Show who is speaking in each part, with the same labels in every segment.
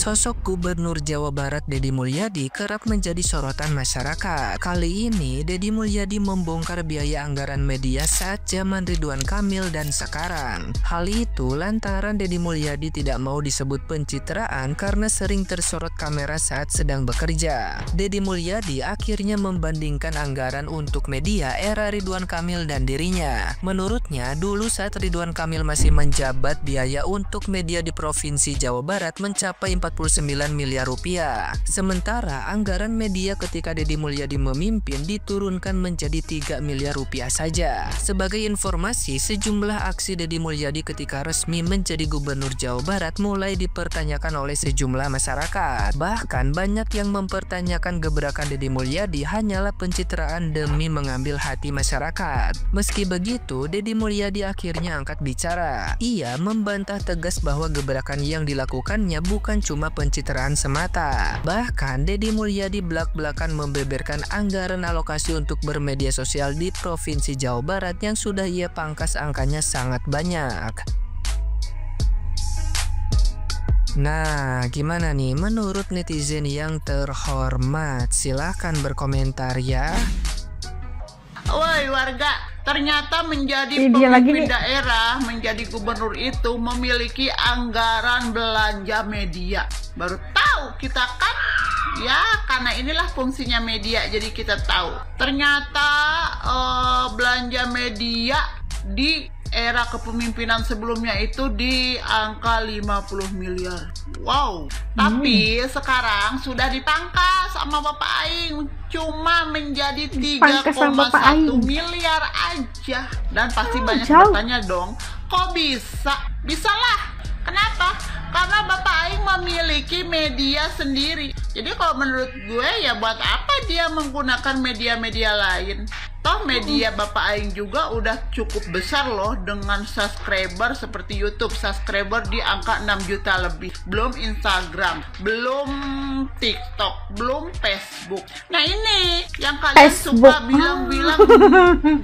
Speaker 1: Sosok Gubernur Jawa Barat Deddy Mulyadi kerap menjadi sorotan masyarakat. Kali ini Deddy Mulyadi membongkar biaya anggaran media saat zaman Ridwan Kamil dan sekarang. Hal itu lantaran Deddy Mulyadi tidak mau disebut pencitraan karena sering tersorot kamera saat sedang bekerja. Deddy Mulyadi akhirnya membandingkan anggaran untuk media era Ridwan Kamil dan dirinya. Menurutnya, dulu saat Ridwan Kamil masih menjabat, biaya untuk media di Provinsi Jawa Barat mencapai 49 miliar rupiah. Sementara anggaran media ketika Deddy Mulyadi memimpin diturunkan menjadi 3 miliar rupiah saja. Sebagai informasi, sejumlah aksi Deddy Mulyadi ketika resmi menjadi Gubernur Jawa Barat mulai dipertanyakan oleh sejumlah masyarakat. Bahkan banyak yang mempertanyakan gebrakan Deddy Mulyadi hanyalah pencitraan demi mengambil hati masyarakat. Meski begitu, Deddy Mulyadi akhirnya angkat bicara. Ia membantah tegas bahwa gebrakan yang dilakukannya bukan cuma pencitraan semata. Bahkan Deddy Mulyadi belak-belakan membeberkan anggaran alokasi untuk bermedia sosial di Provinsi Jawa Barat yang sudah ia pangkas angkanya sangat banyak. Nah, gimana nih menurut netizen yang terhormat? Silahkan berkomentar ya.
Speaker 2: Woi warga, ternyata menjadi pemimpin daerah, menjadi gubernur itu memiliki anggaran belanja media. Baru tahu kita kan? Ya, karena inilah fungsinya media, jadi kita tahu. Ternyata belanja media di era kepemimpinan sebelumnya itu di angka 50 miliar. Wow, tapi sekarang sudah dipangkas sama Bapak Aing cuma menjadi 3,1 miliar aja. Dan pasti banyak bertanya dong, kok bisa? Bisalah. Kenapa? Karena Bapak Aing memiliki media sendiri. Jadi kalau menurut gue ya buat apa dia menggunakan media-media lain? Toh media Bapak Aing juga udah cukup besar loh dengan subscriber seperti YouTube. Subscriber di angka 6 juta lebih. Belum Instagram, belum TikTok, belum Facebook. Nah ini yang kalian suka bilang-bilang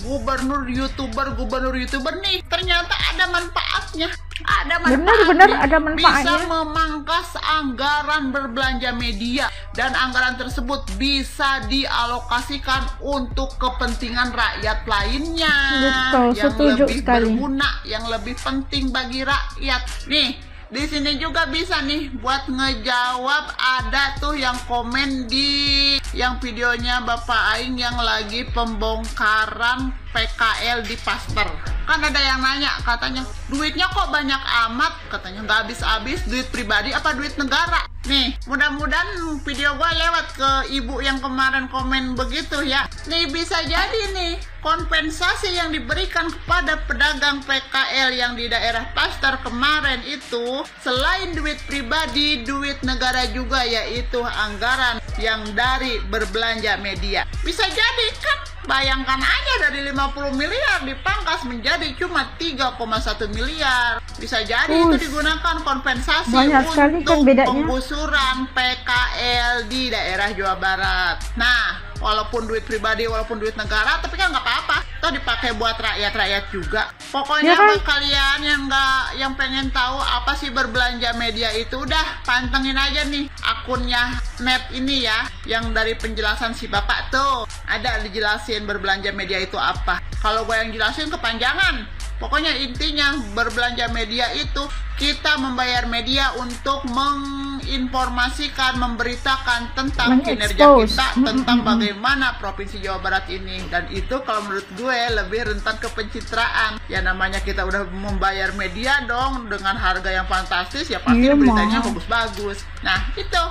Speaker 2: gubernur YouTuber nih. Ternyata ada manfaatnya. Ada manfaatnya.
Speaker 3: Benar ada manfaatnya.
Speaker 2: Bisa memangkas anggaran berbelanja media. Dan anggaran tersebut bisa dialokasikan untuk kepentingan rakyat lainnya.
Speaker 3: Betul,
Speaker 2: yang
Speaker 3: setuju
Speaker 2: lebih
Speaker 3: sekali.
Speaker 2: berguna, yang lebih penting bagi rakyat. Nih, di sini juga bisa nih buat ngejawab. Ada tuh yang komen di yang videonya Bapak Aing yang lagi pembongkaran PKL di Pasteur. Kan ada yang nanya, katanya duitnya kok banyak amat, katanya nggak habis-habis, duit pribadi apa duit negara. Nih, mudah-mudahan video gua lewat ke ibu yang kemarin komen begitu ya. Nih bisa jadi nih kompensasi yang diberikan kepada pedagang PKL yang di daerah Pasteur kemarin itu selain duit pribadi, duit negara juga, yaitu anggaran yang dari berbelanja media. Bisa jadi kan? Bayangkan aja dari 50 miliar dipangkas menjadi cuma 3,1 miliar. Bisa jadi itu digunakan kompensasi untuk penggusuran PKL di daerah Jawa Barat. Nah, walaupun duit pribadi, walaupun duit negara, tapi kan nggak apa-apa. Toh dipakai buat rakyat-rakyat juga. Pokoknya buat kalian yang pengen tahu apa sih berbelanja media itu, udah pantengin aja nih akunnya Net ini ya, yang dari penjelasan si Bapak tuh ada dijelasin berbelanja media itu apa. Kalau gue yang jelasin kepanjangan. Pokoknya intinya berbelanja media itu kita membayar media untuk menginformasikan, memberitakan tentang kinerja kita, tentang bagaimana Provinsi Jawa Barat ini. Dan itu kalau menurut gue lebih rentan ke pencitraan. Ya namanya kita udah membayar media dong dengan harga yang fantastis, ya pasti beritanya bagus-bagus. Nah itu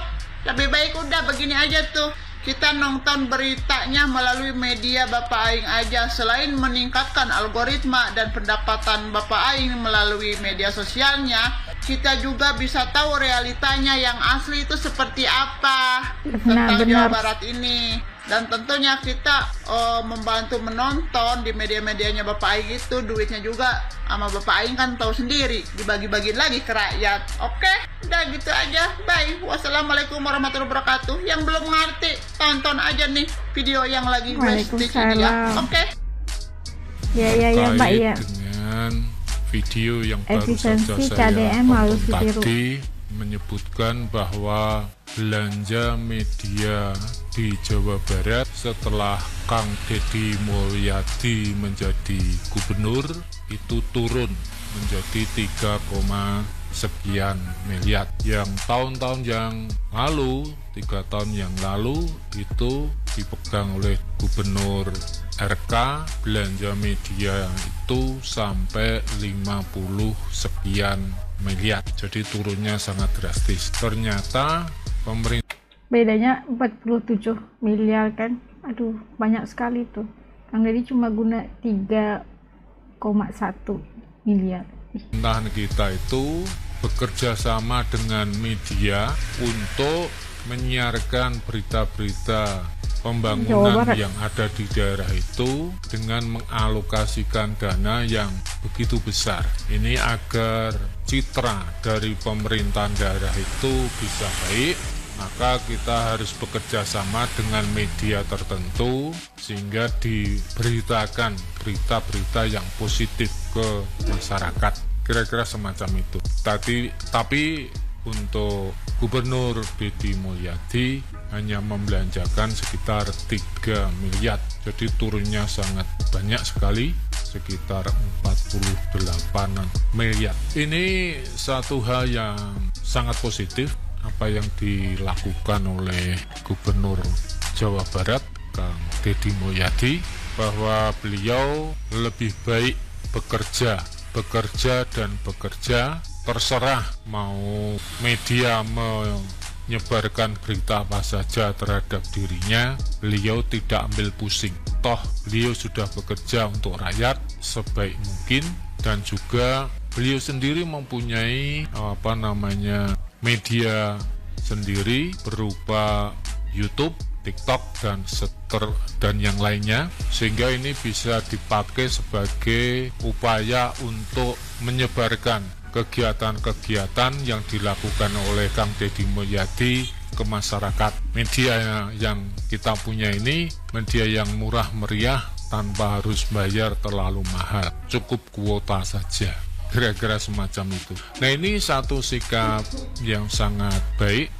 Speaker 2: lebih baik udah begini aja tuh. Kita nonton beritanya melalui media Bapak Aing aja. Selain meningkatkan algoritma dan pendapatan Bapak Aing melalui media sosialnya, kita juga bisa tahu realitanya yang asli itu seperti apa tentang Jawa Barat ini. Dan tentunya kita membantu menonton di media-medianya Bapak Aing itu, duitnya juga sama Bapak Aing kan tahu sendiri, dibagi-bagiin lagi ke rakyat. Oke, udah gitu aja. Bye. Wassalamualaikum warahmatullahi wabarakatuh. Yang belum ngerti, tonton aja nih video yang lagi gue stitch ini ya. Oke.
Speaker 3: Ya Mbak ya.
Speaker 4: Dengan video yang baru saja
Speaker 3: Efisiensi
Speaker 4: saya
Speaker 3: KDM harus
Speaker 4: tonton
Speaker 3: ditiru.
Speaker 4: tadi, menyebutkan bahwa belanja media di Jawa Barat setelah Kang Deddy Mulyadi menjadi gubernur itu turun menjadi 3,sekian miliar. Yang tahun-tahun yang lalu, 3 tahun yang lalu itu dipegang oleh gubernur RK, belanja media itu sampai 50 sekian miliar. Jadi turunnya sangat drastis. Ternyata pemerintah
Speaker 3: Bedanya 47 miliar kan. Aduh, banyak sekali tuh. Kang Deddy cuma guna 3,1 miliar.
Speaker 4: kita itu bekerja sama dengan media untuk menyiarkan berita-berita pembangunan yang ada di daerah itu dengan mengalokasikan dana yang begitu besar. Ini agar citra dari pemerintahan daerah itu bisa baik, maka kita harus bekerja sama dengan media tertentu sehingga diberitakan berita-berita yang positif ke masyarakat. Kira-kira semacam itu. Tapi untuk Gubernur Deddy Mulyadi hanya membelanjakan sekitar 3 miliar. Jadi turunnya sangat banyak sekali, sekitar 48 miliar. Ini satu hal yang sangat positif apa yang dilakukan oleh Gubernur Jawa Barat Kang Deddy Mulyadi, bahwa beliau lebih baik bekerja dan bekerja, terserah mau media menyebarkan berita apa saja terhadap dirinya, beliau tidak ambil pusing. Toh beliau sudah bekerja untuk rakyat sebaik mungkin, dan juga beliau sendiri mempunyai media sendiri berupa YouTube, TikTok dan yang lainnya, sehingga ini bisa dipakai sebagai upaya untuk menyebarkan kegiatan-kegiatan yang dilakukan oleh Kang Deddy Mulyadi ke masyarakat. Media yang kita punya ini media yang murah meriah tanpa harus bayar terlalu mahal, cukup kuota saja. Kira-kira semacam itu. Nah, ini satu sikap yang sangat baik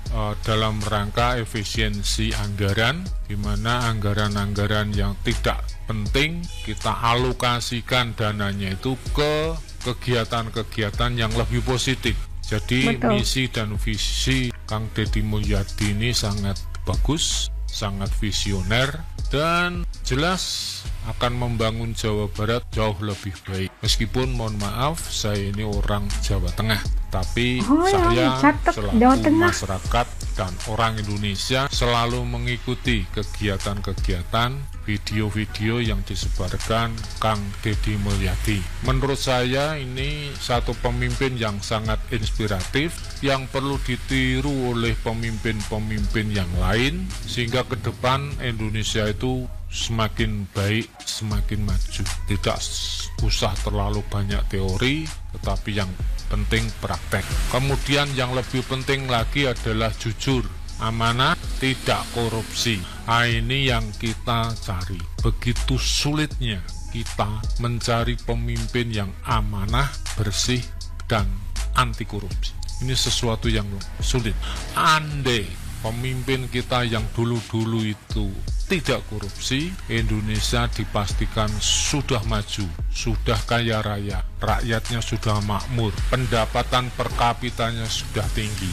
Speaker 4: dalam rangka efisiensi anggaran, di mana anggaran-anggaran yang tidak penting kita alokasikan dananya itu ke kegiatan-kegiatan yang lebih positif. Jadi betul. Misi dan visi Kang Deddy Mulyadi ini sangat bagus, sangat visioner, dan jelas akan membangun Jawa Barat jauh lebih baik. Meskipun mohon maaf, saya ini orang Jawa Tengah, tapi saya selaku masyarakat dan orang Indonesia selalu mengikuti kegiatan-kegiatan, video-video yang disebarkan Kang Deddy Mulyadi. Menurut saya ini satu pemimpin yang sangat inspiratif, yang perlu ditiru oleh pemimpin-pemimpin yang lain, sehingga ke depan Indonesia itu semakin baik, semakin maju. Tidak usah terlalu banyak teori, tetapi yang penting praktek. Kemudian yang lebih penting lagi adalah jujur, amanah, tidak korupsi. Nah, ini yang kita cari. Begitu sulitnya kita mencari pemimpin yang amanah, bersih, dan anti korupsi. Ini sesuatu yang sulit. Andai pemimpin kita yang dulu-dulu itu tidak korupsi, Indonesia dipastikan sudah maju, sudah kaya raya, rakyatnya sudah makmur, pendapatan per kapitanya sudah tinggi.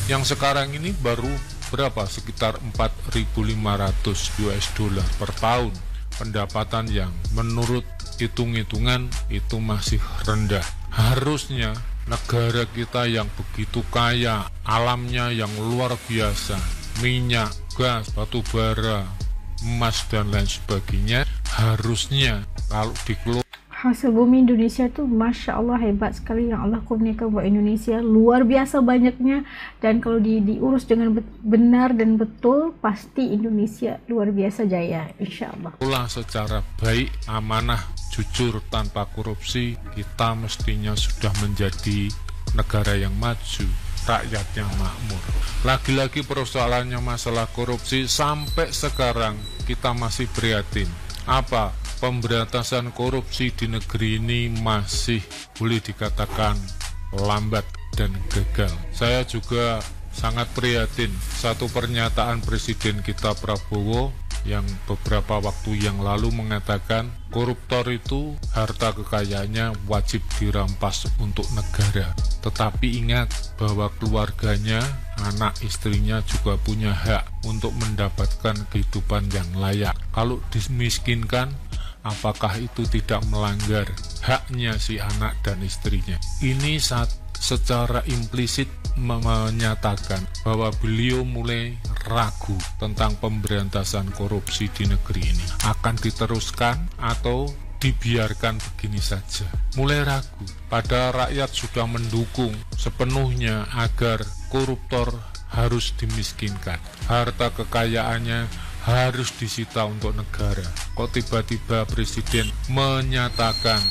Speaker 4: Yang sekarang ini baru berapa? Sekitar 4.500 US dollar per tahun. Pendapatan yang menurut hitung-hitungan itu masih rendah. Harusnya negara kita yang begitu kaya, alamnya yang luar biasa, minyak, gas, batu bara, emas, dan lain sebagainya, harusnya kalau dikelola
Speaker 3: hasil bumi Indonesia tuh Masya Allah hebat sekali yang Allah kurniakan buat Indonesia, luar biasa banyaknya, dan kalau diurus dengan benar dan betul, pasti Indonesia luar biasa jaya, insya Allah.
Speaker 4: Secara baik, amanah, jujur, tanpa korupsi, kita mestinya sudah menjadi negara yang maju, rakyatnya makmur. Lagi-lagi persoalannya masalah korupsi, sampai sekarang kita masih prihatin. Apa? Pemberantasan korupsi di negeri ini masih boleh dikatakan lambat. dan gagal. Saya juga sangat prihatin satu pernyataan Presiden kita Prabowo yang beberapa waktu yang lalu mengatakan koruptor itu harta kekayaannya wajib dirampas untuk negara. Tetapi ingat bahwa keluarganya, anak istrinya juga punya hak untuk mendapatkan kehidupan yang layak. Kalau dimiskinkan, apakah itu tidak melanggar haknya si anak dan istrinya? Ini secara implisit menyatakan bahwa beliau mulai ragu tentang pemberantasan korupsi di negeri ini. Akan diteruskan atau dibiarkan begini saja? Mulai ragu, padahal rakyat sudah mendukung sepenuhnya agar koruptor harus dimiskinkan, harta kekayaannya harus disita untuk negara. Kok tiba-tiba Presiden menyatakan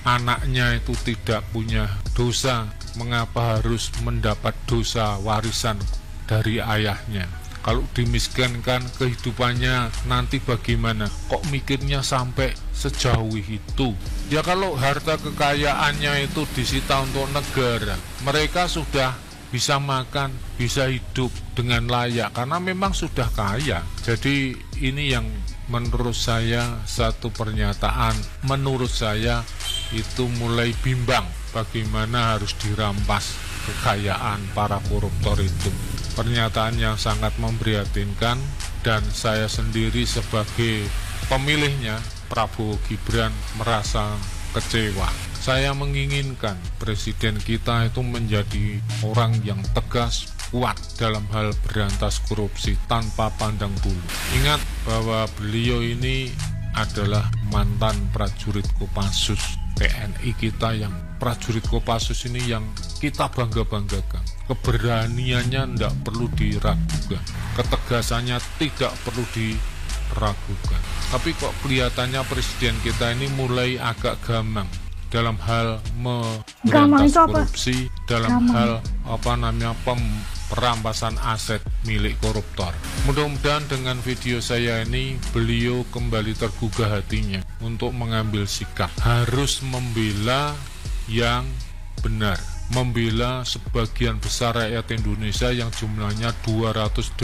Speaker 4: anaknya itu tidak punya dosa, mengapa harus mendapat dosa warisan dari ayahnya? Kalau dimiskinkan kehidupannya nanti bagaimana? Kok mikirnya sampai sejauh itu? Ya kalau harta kekayaannya itu disita untuk negara, mereka sudah bisa makan, bisa hidup dengan layak karena memang sudah kaya. Jadi ini yang menurut saya satu pernyataan menurut saya itu mulai bimbang bagaimana harus dirampas kekayaan para koruptor itu. Pernyataan yang sangat memprihatinkan dan saya sendiri sebagai pemilihnya Prabowo Gibran merasa kecewa. Saya menginginkan Presiden kita itu menjadi orang yang tegas, kuat dalam hal berantas korupsi tanpa pandang bulu. Ingat bahwa beliau ini adalah mantan prajurit Kopassus TNI kita, yang prajurit Kopassus ini yang kita bangga-banggakan. Keberaniannya tidak perlu diragukan, ketegasannya tidak perlu diragukan. Tapi kok kelihatannya Presiden kita ini mulai agak gamang dalam hal memberantas korupsi, dalam hal perampasan aset milik koruptor. Mudah-mudahan dengan video saya ini beliau kembali tergugah hatinya untuk mengambil sikap, harus membela yang benar, membela sebagian besar rakyat Indonesia yang jumlahnya 280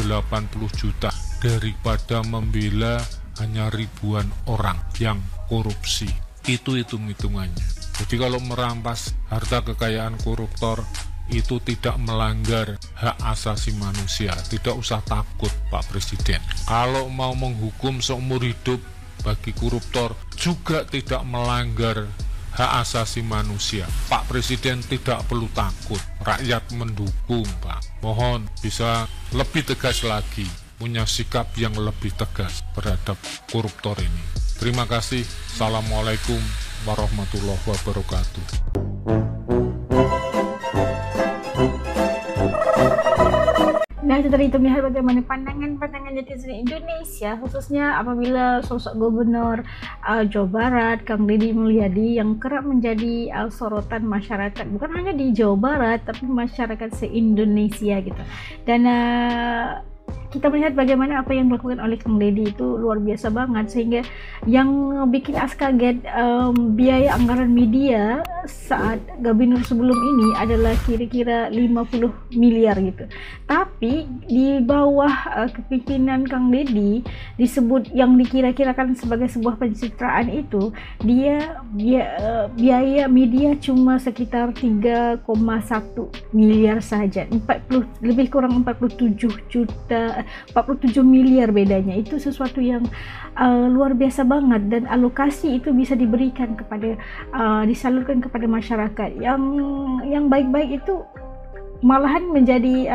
Speaker 4: juta daripada membela hanya ribuan orang yang korupsi. Itu hitung-hitungannya. Jadi kalau merampas harta kekayaan koruptor itu tidak melanggar hak asasi manusia. Tidak usah takut Pak Presiden. Kalau mau menghukum seumur hidup bagi koruptor juga tidak melanggar hak asasi manusia. Pak Presiden tidak perlu takut. Rakyat mendukung Pak. Mohon bisa lebih tegas lagi, punya sikap yang lebih tegas terhadap koruptor ini. Terima kasih. Assalamualaikum warahmatullahi wabarakatuh.
Speaker 3: Nah, setelah itu melihat bagaimana pandangan netizen Indonesia, khususnya apabila sosok Gubernur Jawa Barat Kang Deddy Mulyadi yang kerap menjadi sorotan masyarakat, bukan hanya di Jawa Barat tapi masyarakat se-Indonesia gitu. Dan kita melihat bagaimana apa yang dilakukan oleh Kang Deddy itu luar biasa banget, sehingga yang bikin kaget biaya anggaran media saat Gubernur sebelum ini adalah kira-kira 50 miliar gitu. Tapi di bawah kepimpinan Kang Deddy disebut yang dikira-kirakan sebagai sebuah pencitraan itu, biaya media cuma sekitar 3,1 miliar saja. Lebih kurang 47 miliar bedanya. Itu sesuatu yang luar biasa banget, dan alokasi itu bisa diberikan kepada disalurkan kepada masyarakat yang baik-baik. Itu malahan menjadi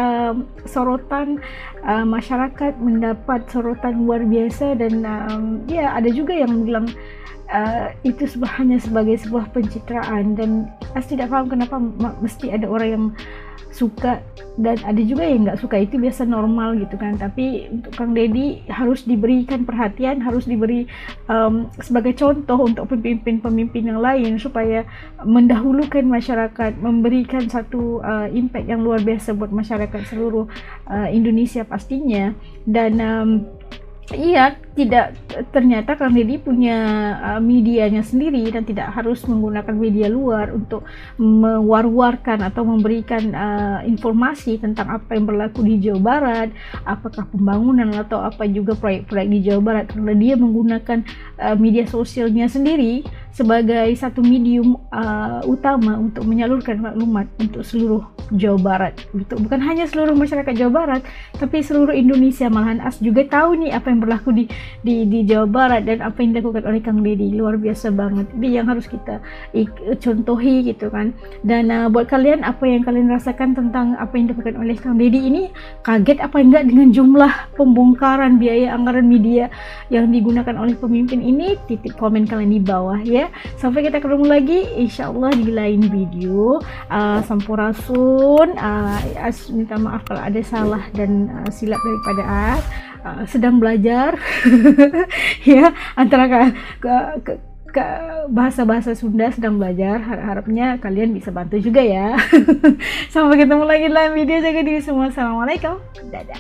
Speaker 3: sorotan, masyarakat mendapat sorotan luar biasa. Dan ya ada juga yang bilang itu hanya sebagai sebuah pencitraan, dan saya tidak paham kenapa mesti ada orang yang suka dan ada juga yang nggak suka. Itu biasa normal gitu kan. Tapi untuk Kang Deddy harus diberikan perhatian, harus diberi sebagai contoh untuk pemimpin-pemimpin yang lain supaya mendahulukan masyarakat, memberikan satu impact yang luar biasa buat masyarakat seluruh Indonesia pastinya. Dan Iya, tidak, ternyata Kang Deddy punya medianya sendiri dan tidak harus menggunakan media luar untuk mewar-warkan atau memberikan informasi tentang apa yang berlaku di Jawa Barat, apakah pembangunan atau apa juga proyek-proyek di Jawa Barat, karena dia menggunakan media sosialnya sendiri sebagai satu medium utama untuk menyalurkan maklumat untuk seluruh Jawa Barat. Bukan hanya seluruh masyarakat Jawa Barat, tapi seluruh Indonesia, malahan AS juga tahu nih apa yang berlaku di Jawa Barat dan apa yang dilakukan oleh Kang Deddy. Luar biasa banget. Ini yang harus kita contohi gitu kan. Dan buat kalian, apa yang kalian rasakan tentang apa yang dilakukan oleh Kang Deddy ini? Kaget apa enggak dengan jumlah pembongkaran biaya anggaran media yang digunakan oleh pemimpin ini? Titik komen kalian di bawah ya. Sampai kita ketemu lagi insyaallah di lain video. Sampurasun. As minta maaf kalau ada salah dan silap daripada As. Sedang belajar ya, antara ke bahasa-bahasa Sunda, sedang belajar. Harapnya kalian bisa bantu juga ya. Sampai ketemu lagi dalam video, jaga diri semua. Assalamualaikum, dadah.